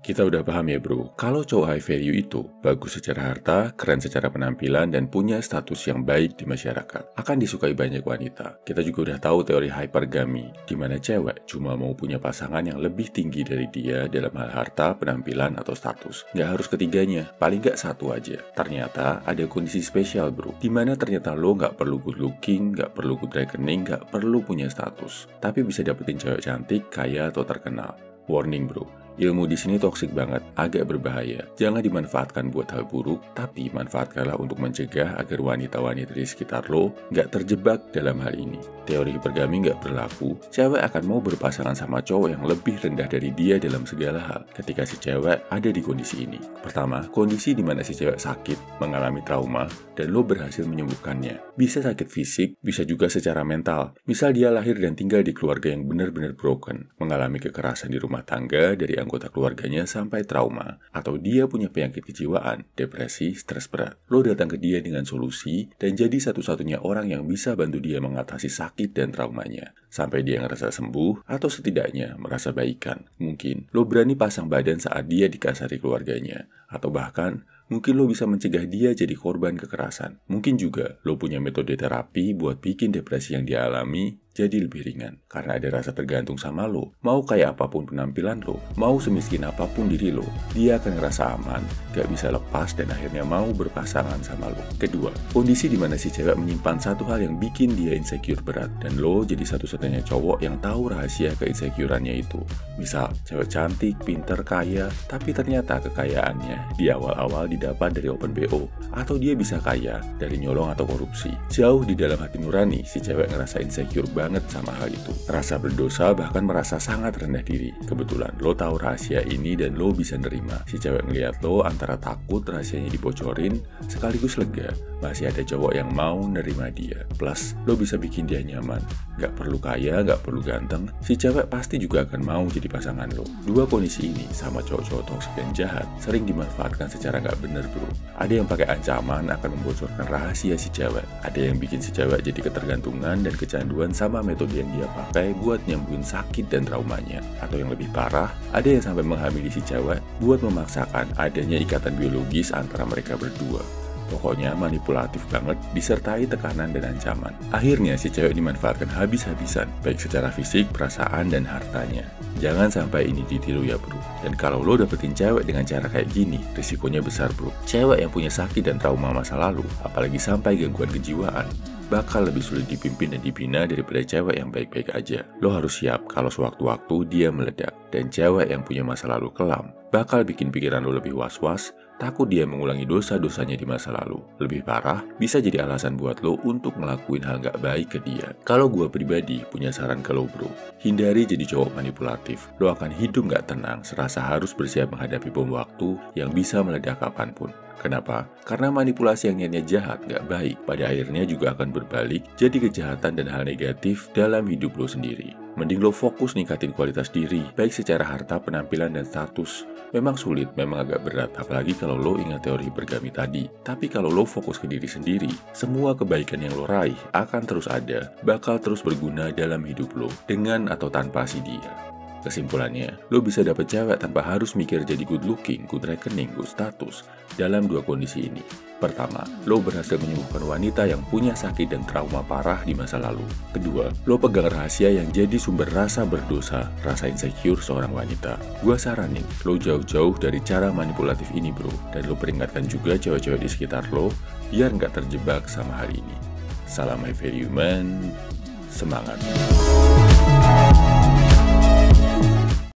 Kita udah paham ya bro, kalau cowok high value itu bagus secara harta, keren secara penampilan, dan punya status yang baik di masyarakat. Akan disukai banyak wanita. Kita juga udah tahu teori hypergamy, di mana cewek cuma mau punya pasangan yang lebih tinggi dari dia dalam hal harta, penampilan, atau status. Nggak harus ketiganya, paling nggak satu aja. Ternyata ada kondisi spesial bro, di mana ternyata lo nggak perlu good looking, nggak perlu good rekening, nggak perlu punya status. Tapi bisa dapetin cewek cantik, kaya, atau terkenal. Warning bro, ilmu di sini toksik banget, agak berbahaya. Jangan dimanfaatkan buat hal buruk, tapi manfaatkanlah untuk mencegah agar wanita-wanita di sekitar lo nggak terjebak dalam hal ini. Teori hipergami nggak berlaku, cewek akan mau berpasangan sama cowok yang lebih rendah dari dia dalam segala hal ketika si cewek ada di kondisi ini. Pertama, kondisi di mana si cewek sakit, mengalami trauma, dan lo berhasil menyembuhkannya. Bisa sakit fisik, bisa juga secara mental. Misal dia lahir dan tinggal di keluarga yang benar-benar broken, mengalami kekerasan di rumah tangga dari anggota keluarganya sampai trauma, atau dia punya penyakit kejiwaan, depresi, stres berat. Lo datang ke dia dengan solusi dan jadi satu-satunya orang yang bisa bantu dia mengatasi sakit dan traumanya sampai dia ngerasa sembuh atau setidaknya merasa baikan. Mungkin lo berani pasang badan saat dia dikasari keluarganya, atau bahkan mungkin lo bisa mencegah dia jadi korban kekerasan. Mungkin juga lo punya metode terapi buat bikin depresi yang dia alami jadi lebih ringan. Karena ada rasa tergantung sama lo. Mau kayak apapun penampilan lo, mau semiskin apapun diri lo, dia akan ngerasa aman, gak bisa lepas, dan akhirnya mau berpasangan sama lo. Kedua, kondisi di mana si cewek menyimpan satu hal yang bikin dia insecure berat, dan lo jadi satu-satunya cowok yang tahu rahasia keinsecurannya itu. Misal, cewek cantik, pinter, kaya, tapi ternyata kekayaannya di awal-awal didapat dari open BO, atau dia bisa kaya dari nyolong atau korupsi. Jauh di dalam hati nurani, si cewek ngerasa insecure banget sama hal itu. Rasa berdosa, bahkan merasa sangat rendah diri. Kebetulan lo tahu rahasia ini dan lo bisa nerima. Si cewek ngeliat lo antara takut rahasianya dibocorin, sekaligus lega, masih ada cowok yang mau nerima dia. Plus, lo bisa bikin dia nyaman. Gak perlu kaya, gak perlu ganteng, si cewek pasti juga akan mau jadi pasangan lo. Dua kondisi ini sama cowok-cowok toksik dan jahat sering dimanfaatkan secara gak bener bro. Ada yang pakai ancaman akan membocorkan rahasia si cewek. Ada yang bikin si cewek jadi ketergantungan dan kecanduan sama metode yang dia pakai buat nyembuhin sakit dan traumanya. Atau yang lebih parah, ada yang sampai menghamili si cewek buat memaksakan adanya ikatan biologis antara mereka berdua. Pokoknya manipulatif banget, disertai tekanan dan ancaman. Akhirnya si cewek dimanfaatkan habis-habisan, baik secara fisik, perasaan, dan hartanya. Jangan sampai ini ditiru ya bro. Dan kalau lo dapetin cewek dengan cara kayak gini, risikonya besar bro. Cewek yang punya sakit dan trauma masa lalu, apalagi sampai gangguan kejiwaan, bakal lebih sulit dipimpin dan dibina daripada cewek yang baik-baik aja. Lo harus siap kalau sewaktu-waktu dia meledak. Dan cewek yang punya masa lalu kelam bakal bikin pikiran lo lebih was-was, takut dia mengulangi dosa-dosanya di masa lalu. Lebih parah, bisa jadi alasan buat lo untuk ngelakuin hal gak baik ke dia. Kalau gue pribadi punya saran ke lo bro, hindari jadi cowok manipulatif. Lo akan hidup gak tenang serasa harus bersiap menghadapi bom waktu yang bisa meledak kapanpun. Kenapa? Karena manipulasi yang niatnya jahat gak baik, pada akhirnya juga akan berbalik jadi kejahatan dan hal negatif dalam hidup lo sendiri. Mending lo fokus ningkatin kualitas diri, baik secara harta, penampilan, dan status. Memang sulit, memang agak berat, apalagi kalau lo ingat teori hipergami tadi. Tapi kalau lo fokus ke diri sendiri, semua kebaikan yang lo raih akan terus ada, bakal terus berguna dalam hidup lo, dengan atau tanpa si dia. Kesimpulannya, lo bisa dapet cewek tanpa harus mikir jadi good looking, good rekening, good status dalam dua kondisi ini. Pertama, lo berhasil menyembuhkan wanita yang punya sakit dan trauma parah di masa lalu. Kedua, lo pegang rahasia yang jadi sumber rasa berdosa, rasa insecure seorang wanita. Gua saranin, lo jauh-jauh dari cara manipulatif ini bro. Dan lo peringatkan juga cewek-cewek di sekitar lo, biar nggak terjebak sama hal ini. Salam high value man, semangat!